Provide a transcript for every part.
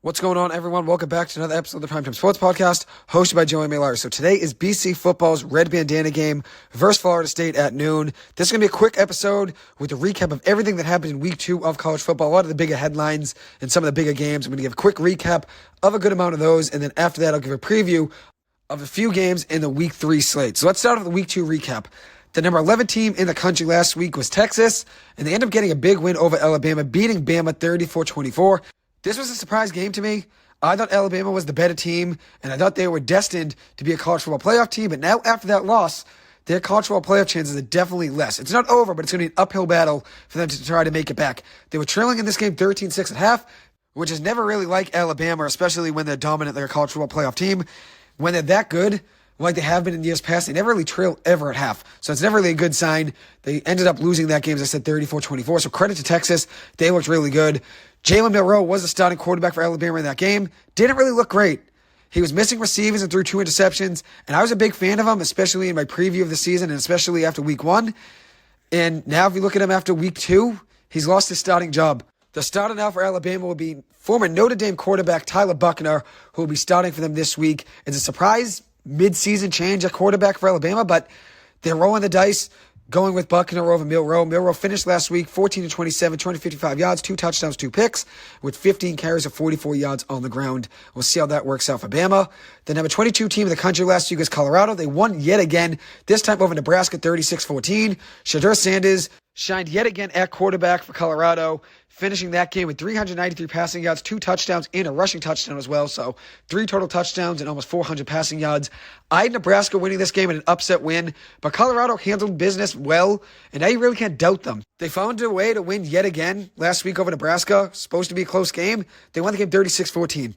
What's going on, everyone? Welcome back to another episode of the Primetime Sports Podcast, hosted by Joey Maylard. So today is BC football's red bandana game versus Florida State at noon. This is going to be a quick episode with a recap of everything that happened in week 2 of college football, a lot of the bigger headlines and some of the bigger games. I'm going to give a quick recap of a good amount of those, and then after that, I'll give a preview of a few games in the week 3 slate. So let's start with the week 2 recap. The number 11 team in the country last week was Texas, and they ended up getting a big win over Alabama, beating Bama 34-24. This was a surprise game to me. I thought Alabama was the better team, and I thought they were destined to be a college football playoff team. But now, after that loss, their college football playoff chances are definitely less. It's not over, but it's going to be an uphill battle for them to try to make it back. They were trailing in this game 13-6 at half, which is never really like Alabama, especially when they're dominant, they're a college football playoff team. When they're that good, like they have been in years past, they never really trail ever at half. So it's never really a good sign. They ended up losing that game, as I said, 34-24. So credit to Texas. They looked really good. Jalen Milroe was the starting quarterback for Alabama in that game. Didn't really look great. He was missing receivers and threw 2 interceptions. And I was a big fan of him, especially in my preview of the season and especially after week 1. And now if you look at him after week 2, he's lost his starting job. The starter now for Alabama will be former Notre Dame quarterback Tyler Buckner, who will be starting for them this week. It's a surprise mid-season change at quarterback for Alabama, but they're rolling the dice, going with Buckner over Milroe. Milroe finished last week 14-27, 255 yards, 2 touchdowns, 2 picks, with 15 carries of 44 yards on the ground. We'll see how that works out for Bama. The number 22 team in the country last week was Colorado. They won yet again, this time over Nebraska 36-14. Shedeur Sanders shined yet again at quarterback for Colorado, finishing that game with 393 passing yards, 2 touchdowns, and a rushing touchdown as well. So 3 total touchdowns and almost 400 passing yards. I had Nebraska winning this game in an upset win, but Colorado handled business well, and now you really can't doubt them. They found a way to win yet again last week over Nebraska. Supposed to be a close game. They won the game 36-14.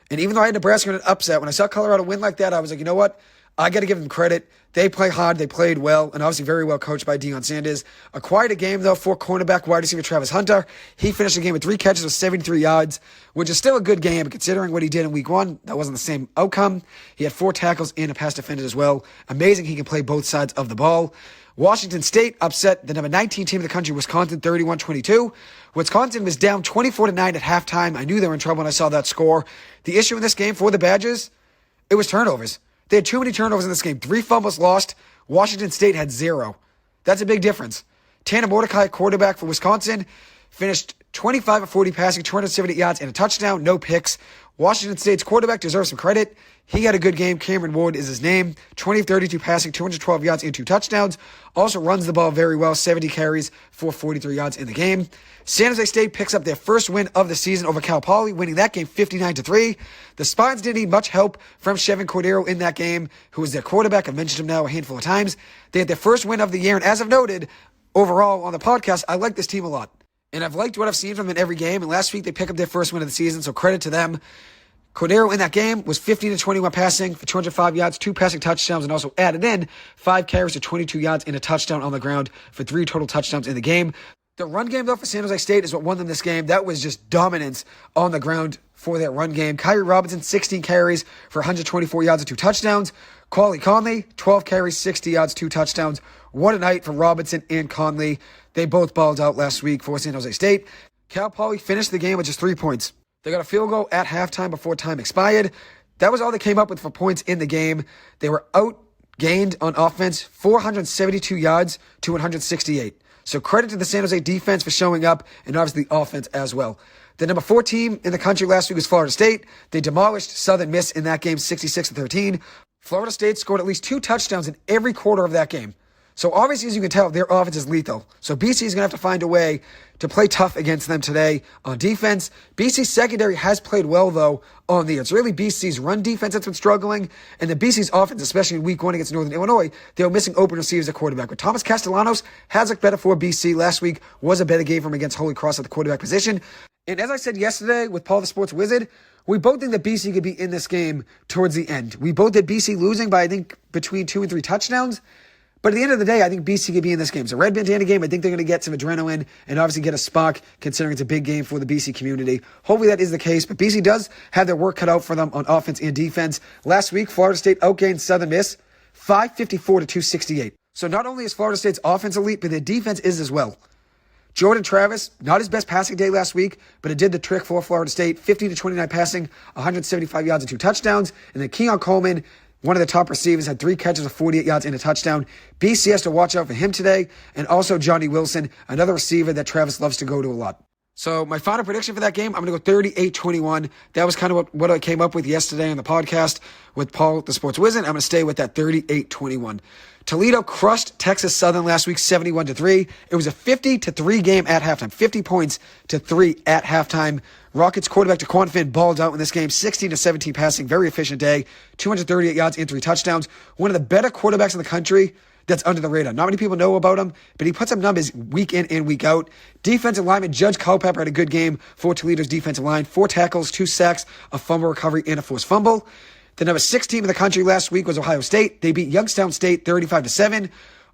And even though I had Nebraska in an upset, when I saw Colorado win like that, I was like, you know what? I got to give them credit. They play hard. They played well, and obviously very well coached by Deion Sanders. A quieter game, though, for cornerback wide receiver Travis Hunter. He finished the game with 3 catches of 73 yards, which is still a good game, considering what he did in week 1. That wasn't the same outcome. He had 4 tackles and a pass defended as well. Amazing he can play both sides of the ball. Washington State upset the number 19 team in the country, Wisconsin, 31-22. Wisconsin was down 24-9 at halftime. I knew they were in trouble when I saw that score. The issue in this game for the Badgers, it was turnovers. They had too many turnovers in this game. 3 fumbles lost. Washington State had 0. That's a big difference. Tanner Mordecai, quarterback for Wisconsin, finished 25 of 40 passing, 278 yards, and a touchdown, no picks. Washington State's quarterback deserves some credit. He had a good game. Cameron Ward is his name. 20 of 32 passing, 212 yards, and 2 touchdowns. Also runs the ball very well, 70 carries for 43 yards in the game. San Jose State picks up their first win of the season over Cal Poly, winning that game 59-3. The Spartans didn't need much help from Chevin Cordero in that game, who is their quarterback. I've mentioned him now a handful of times. They had their first win of the year, and as I've noted, overall on the podcast, I like this team a lot. And I've liked what I've seen from them in every game. And last week, they picked up their first win of the season, so credit to them. Cordero in that game was 15-21 passing for 205 yards, 2 passing touchdowns, and also added in 5 carries for 22 yards and a touchdown on the ground for 3 total touchdowns in the game. The run game, though, for San Jose State is what won them this game. That was just dominance on the ground for that run game. Kyrie Robinson, 16 carries for 124 yards and 2 touchdowns. Quali Conley, 12 carries, 60 yards, 2 touchdowns. What a night for Robinson and Conley. They both balled out last week for San Jose State. Cal Poly finished the game with just 3 points. They got a field goal at halftime before time expired. That was all they came up with for points in the game. They were outgained on offense, 472 yards to 168. So credit to the San Jose defense for showing up, and obviously the offense as well. The number 4 team in the country last week was Florida State. They demolished Southern Miss in that game 66-13. Florida State scored at least 2 touchdowns in every quarter of that game. So obviously, as you can tell, their offense is lethal. So BC is going to have to find a way to play tough against them today on defense. BC's secondary has played well, though, on the year. It's really BC's run defense that's been struggling. And the BC's offense, especially in week 1 against Northern Illinois, they were missing open receivers at quarterback. But Thomas Castellanos has looked better for BC. Last week was a better game for him against Holy Cross at the quarterback position. And as I said yesterday with Paul the Sports Wizard, we both think that BC could be in this game towards the end. We both had BC losing by, I think, between 2 and 3 touchdowns. But at the end of the day, I think BC could be in this game. It's a red bandana game. I think they're going to get some adrenaline and obviously get a spark, considering it's a big game for the BC community. Hopefully that is the case. But BC does have their work cut out for them on offense and defense. Last week, Florida State outgained Southern Miss 554 to 268. So not only is Florida State's offense elite, but their defense is as well. Jordan Travis, not his best passing day last week, but it did the trick for Florida State. 50-29 passing, 175 yards and 2 touchdowns. And then Keon Coleman, one of the top receivers, had 3 catches of 48 yards and a touchdown. BC has to watch out for him today. And also Johnny Wilson, another receiver that Travis loves to go to a lot. So my final prediction for that game, I'm going to go 38-21. That was kind of what I came up with yesterday on the podcast with Paul, the Sports Wizard. I'm going to stay with that 38-21. Toledo crushed Texas Southern last week 71-3. It was a 50-3 game at halftime. 50 points to 3 at halftime. Rockets quarterback DeQuan Finn balled out in this game, 16-17 passing, very efficient day, 238 yards and 3 touchdowns. One of the better quarterbacks in the country that's under the radar. Not many people know about him, but he puts up numbers week in and week out. Defensive lineman Judge Culpepper had a good game for Toledo's defensive line. 4 tackles, 2 sacks, a fumble recovery, and a forced fumble. The number 6 team in the country last week was Ohio State. They beat Youngstown State 35-7.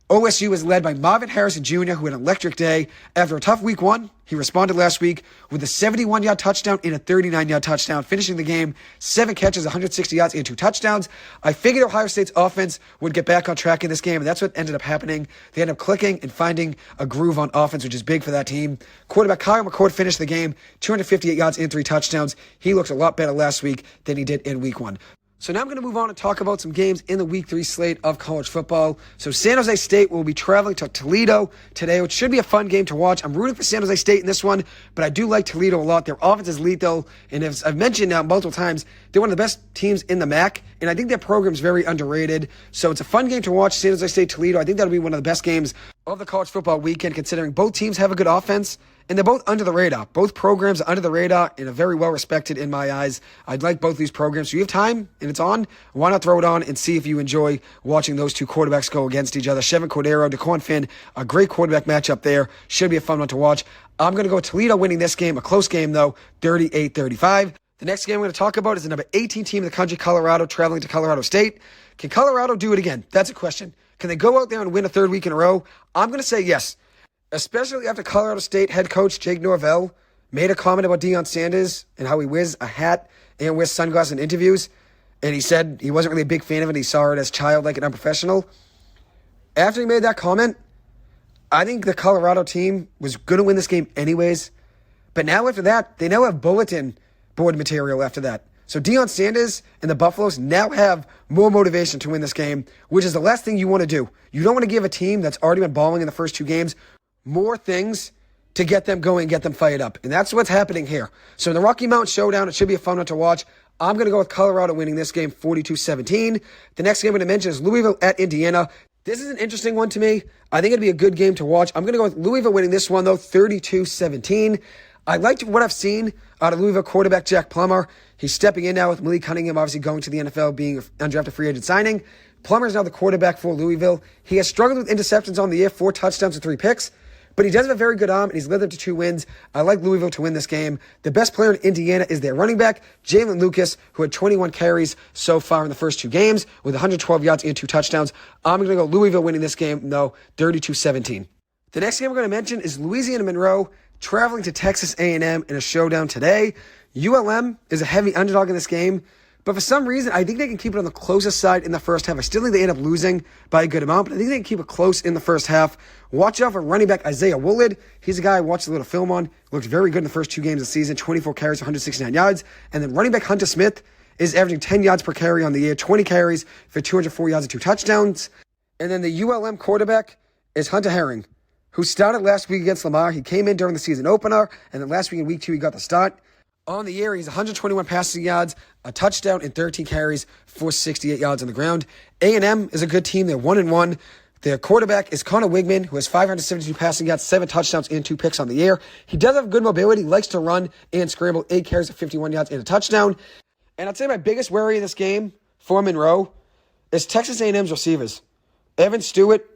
OSU was led by Marvin Harrison Jr., who had an electric day. After a tough week 1, he responded last week with a 71-yard touchdown and a 39-yard touchdown, finishing the game 7 catches, 160 yards, and 2 touchdowns. I figured Ohio State's offense would get back on track in this game, and that's what ended up happening. They ended up clicking and finding a groove on offense, which is big for that team. Quarterback Kyle McCord finished the game, 258 yards and 3 touchdowns. He looked a lot better last week than he did in week 1. So now I'm going to move on and talk about some games in the Week 3 slate of college football. So San Jose State will be traveling to Toledo today, which should be a fun game to watch. I'm rooting for San Jose State in this one, but I do like Toledo a lot. Their offense is lethal, and as I've mentioned now multiple times, they're one of the best teams in the MAC, and I think their program's very underrated. So it's a fun game to watch, San Jose State-Toledo. I think that'll be one of the best games of the college football weekend, considering both teams have a good offense, and they're both under the radar. Both programs are under the radar and are very well respected in my eyes. I'd like both these programs. So you have time and it's on, why not throw it on and see if you enjoy watching those two quarterbacks go against each other. Chevin Cordero, DeQuan Finn, a great quarterback matchup there. Should be a fun one to watch. I'm going to go Toledo winning this game, a close game though, 38-35. The next game I'm going to talk about is the number 18 team in the country, Colorado, traveling to Colorado State. Can Colorado do it again? That's a question. Can they go out there and win a 3rd week in a row? I'm going to say yes. Especially after Colorado State head coach Jake Norvell made a comment about Deion Sanders and how he wears a hat and wears sunglasses in interviews. And he said he wasn't really a big fan of it. He saw it as childlike and unprofessional. After he made that comment, I think the Colorado team was going to win this game anyways. But now after that, they now have bulletin board material after that. So Deion Sanders and the Buffaloes now have more motivation to win this game, which is the last thing you want to do. You don't want to give a team that's already been balling in the first 2 games more things to get them going, get them fired up. And that's what's happening here. So in the Rocky Mountain Showdown, it should be a fun one to watch. I'm going to go with Colorado winning this game 42-17. The next game I'm going to mention is Louisville at Indiana. This is an interesting one to me. I think it'd be a good game to watch. I'm going to go with Louisville winning this one, though, 32-17. I liked what I've seen out of Louisville quarterback Jack Plummer. He's stepping in now with Malik Cunningham, obviously going to the NFL, being an undrafted free agent signing. Plummer is now the quarterback for Louisville. He has struggled with interceptions on the year, 4 touchdowns and 3 picks. But he does have a very good arm, and he's led them to 2 wins. I like Louisville to win this game. The best player in Indiana is their running back, Jalen Lucas, who had 21 carries so far in the first 2 games with 112 yards and 2 touchdowns. I'm going to go Louisville winning this game, though, 32-17. The next game we're going to mention is Louisiana Monroe traveling to Texas A&M in a showdown today. ULM is a heavy underdog in this game, but for some reason, I think they can keep it on the closest side in the first half. I still think they end up losing by a good amount, but I think they can keep it close in the first half. Watch out for running back Isaiah Woolard. He's a guy I watched a little film on. Looked very good in the first 2 games of the season, 24 carries, 169 yards. And then running back Hunter Smith is averaging 10 yards per carry on the year, 20 carries for 204 yards and 2 touchdowns. And then the ULM quarterback is Hunter Herring, who started last week against Lamar. He came in during the season opener, and then last week in week 2, he got the start. On the year, he's 121 passing yards, a touchdown, and 13 carries for 68 yards on the ground. A&M is a good team. They're 1-1. Their quarterback is Connor Wigman, who has 572 passing yards, 7 touchdowns, and 2 picks on the year. He does have good mobility, likes to run and scramble, 8 carries of 51 yards and a touchdown. And I'd say my biggest worry in this game for Monroe is Texas A&M's receivers. Evan Stewart,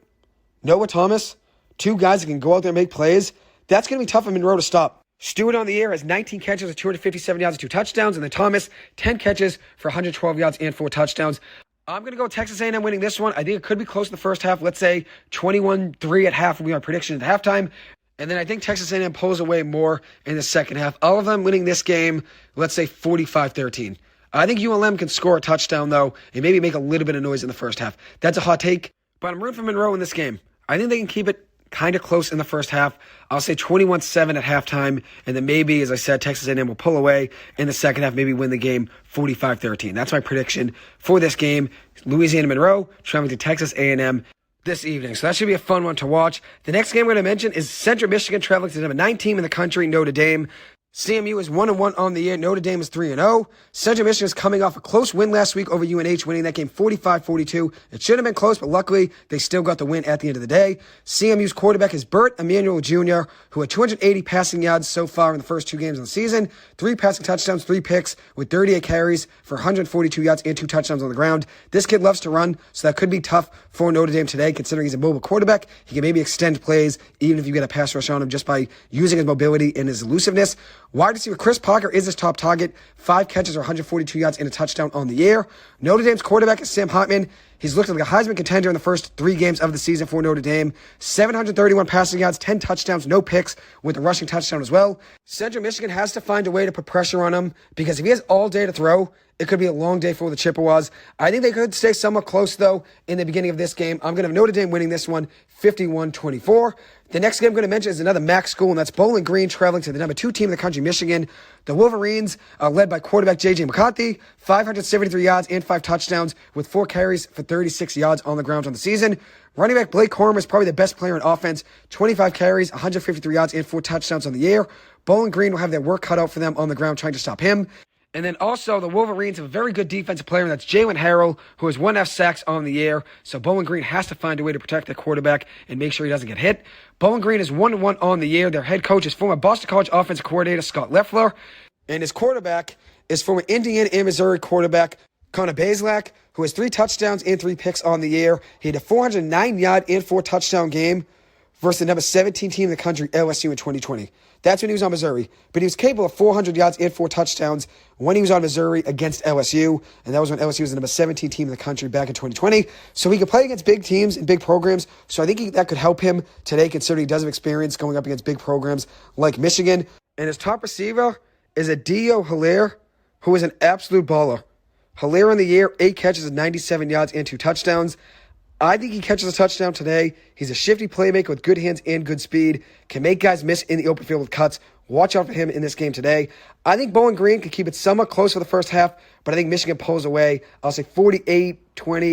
Noah Thomas, 2 guys that can go out there and make plays. That's going to be tough for Monroe to stop. Stewart on the year has 19 catches for 257 yards and 2 touchdowns, and then Thomas, 10 catches for 112 yards and 4 touchdowns. I'm going to go Texas A&M winning this one. I think it could be close in the first half. Let's say 21-3 at half will be my prediction at halftime. And then I think Texas A&M pulls away more in the second half. All of them winning this game, let's say 45-13. I think ULM can score a touchdown, though, and maybe make a little bit of noise in the first half. That's a hot take, but I'm rooting for Monroe in this game. I think they can keep it kind of close in the first half. I'll say 21-7 at halftime, and then maybe, as I said, Texas A&M will pull away in the second half, maybe win the game 45-13. That's my prediction for this game. Louisiana Monroe traveling to Texas A&M this evening. So that should be a fun one to watch. The next game we're going to mention is Central Michigan traveling to the number 9 team in the country, Notre Dame. CMU is 1-1 on the year. Notre Dame is 3-0. Central Michigan is coming off a close win last week over UNH, winning that game 45-42. It should have been close, but luckily they still got the win at the end of the day. CMU's quarterback is Burt Emanuel Jr., who had 280 passing yards so far in the first 2 games of the season, 3 passing touchdowns, 3 picks, with 38 carries for 142 yards and 2 touchdowns on the ground. This kid loves to run, so that could be tough for Notre Dame today, considering he's a mobile quarterback. He can maybe extend plays, even if you get a pass rush on him, just by using his mobility and his elusiveness. Wide receiver Chris Parker is his top target. 5 catches or 142 yards and a touchdown on the year. Notre Dame's quarterback is Sam Hartman. He's looked like a Heisman contender in the first 3 games of the season for Notre Dame. 731 passing yards, 10 touchdowns, no picks, with a rushing touchdown as well. Central Michigan has to find a way to put pressure on him, because if he has all day to throw, it could be a long day for the Chippewas. I think they could stay somewhat close, though, in the beginning of this game. I'm going to have Notre Dame winning this one 51-24. The next game I'm going to mention is another MAC school, and that's Bowling Green traveling to the number 2 team in the country, Michigan. The Wolverines are led by quarterback J.J. McCarthy, 573 yards and 5 touchdowns, with 4 carries for 36 yards on the ground on the season. Running back Blake Corum is probably the best player in offense, 25 carries, 153 yards, and 4 touchdowns on the year. Bowling Green will have their work cut out for them on the ground trying to stop him. And then also the Wolverines have a very good defensive player, and that's Jalen Harrell, who has 1.5 sacks on the year. So Bowling Green has to find a way to protect their quarterback and make sure he doesn't get hit. Bowling Green is 1-1 on the year. Their head coach is former Boston College offensive coordinator Scott Leffler, and his quarterback is former Indiana and Missouri quarterback Connor Bazelak, who has 3 touchdowns and 3 picks on the year. He had a 409-yard and 4 touchdown game versus the number 17 team in the country, LSU, in 2020. That's when he was on Missouri. But he was capable of 400 yards and 4 touchdowns when he was on Missouri against LSU. And that was when LSU was the number 17 team in the country back in 2020. So he could play against big teams and big programs. So I think that could help him today, considering he does have experience going up against big programs like Michigan. And his top receiver is Adio Hilaire, who is an absolute baller. Hilaire on the year, 8 catches and 97 yards and 2 touchdowns. I think he catches a touchdown today. He's a shifty playmaker with good hands and good speed. Can make guys miss in the open field with cuts. Watch out for him in this game today. I think Bowling Green can keep it somewhat close for the first half, but I think Michigan pulls away. I'll say 48-20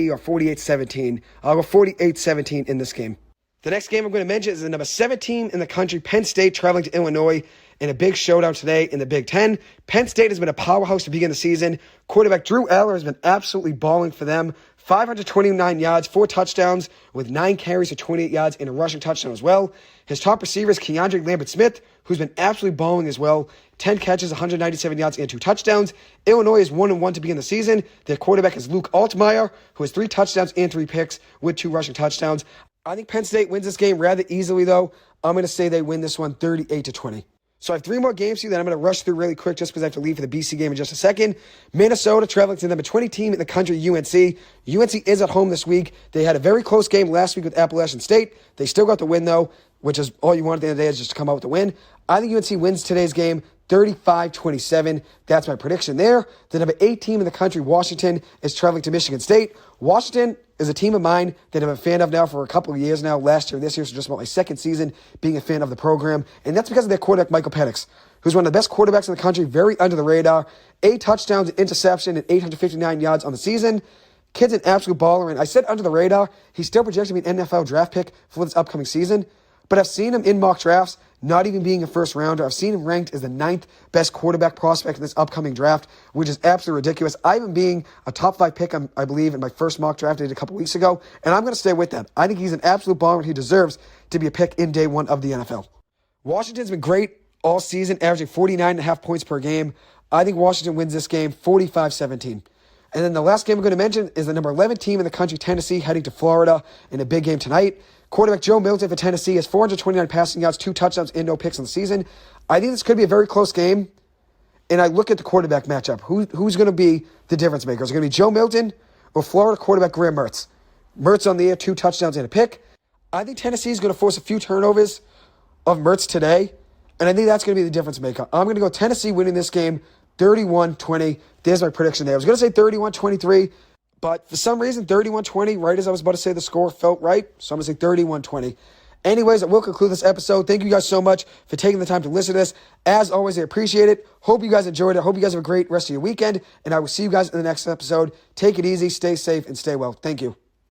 or 48-17. I'll go 48-17 in this game. The next game I'm going to mention is the number 17 in the country, Penn State, traveling to Illinois in a big showdown today in the Big Ten. Penn State has been a powerhouse to begin the season. Quarterback Drew Aller has been absolutely balling for them. 529 yards, 4 touchdowns, with 9 carries for 28 yards and a rushing touchdown as well. His top receiver is Keandre Lambert-Smith, who's been absolutely balling as well. 10 catches, 197 yards, and 2 touchdowns. Illinois is 1-1 to begin the season. Their quarterback is Luke Altmaier, who has 3 touchdowns and 3 picks with 2 rushing touchdowns. I think Penn State wins this game rather easily, though. I'm going to say they win this one 38-20. So I have 3 more games here that I'm going to rush through really quick just because I have to leave for the BC game in just a second. Minnesota traveling to the number 20 team in the country, UNC. UNC is at home this week. They had a very close game last week with Appalachian State. They still got the win, though, which is all you want at the end of the day, is just to come out with the win. I think UNC wins today's game 35-27. That's my prediction there. The number 8 team in the country, Washington, is traveling to Michigan State. Washington is a team of mine that I'm a fan of now for a couple of years now, last year and this year, so just about my second season being a fan of the program. And that's because of their quarterback, Michael Penix, who's one of the best quarterbacks in the country, very under the radar. 8 touchdowns, an interception, and 859 yards on the season. Kid's an absolute baller, and I said under the radar. He's still projected to be an NFL draft pick for this upcoming season. But I've seen him in mock drafts, not even being a first rounder. I've seen him ranked as the 9th best quarterback prospect in this upcoming draft, which is absolutely ridiculous. I have him being a top 5 pick, I believe, in my first mock draft I did a couple weeks ago, and I'm going to stay with that. I think he's an absolute baller, and he deserves to be a pick in day 1 of the NFL. Washington's been great all season, averaging 49.5 points per game. I think Washington wins this game 45-17. And then the last game I'm going to mention is the number 11 team in the country, Tennessee, heading to Florida in a big game tonight. Quarterback Joe Milton for Tennessee has 429 passing yards, 2 touchdowns, and no picks on the season. I think this could be a very close game. And I look at the quarterback matchup. Who's going to be the difference maker? Is it going to be Joe Milton or Florida quarterback Graham Mertz? Mertz on the air, 2 touchdowns and a pick. I think Tennessee is going to force a few turnovers of Mertz today. And I think that's going to be the difference maker. I'm going to go Tennessee winning this game 31-20. There's my prediction there. I was going to say 31-23. But for some reason, 31-20, right as I was about to say the score, felt right. So I'm going to say 31-20. Anyways, I will conclude this episode. Thank you guys so much for taking the time to listen to this. As always, I appreciate it. Hope you guys enjoyed it. Hope you guys have a great rest of your weekend, and I will see you guys in the next episode. Take it easy, stay safe, and stay well. Thank you.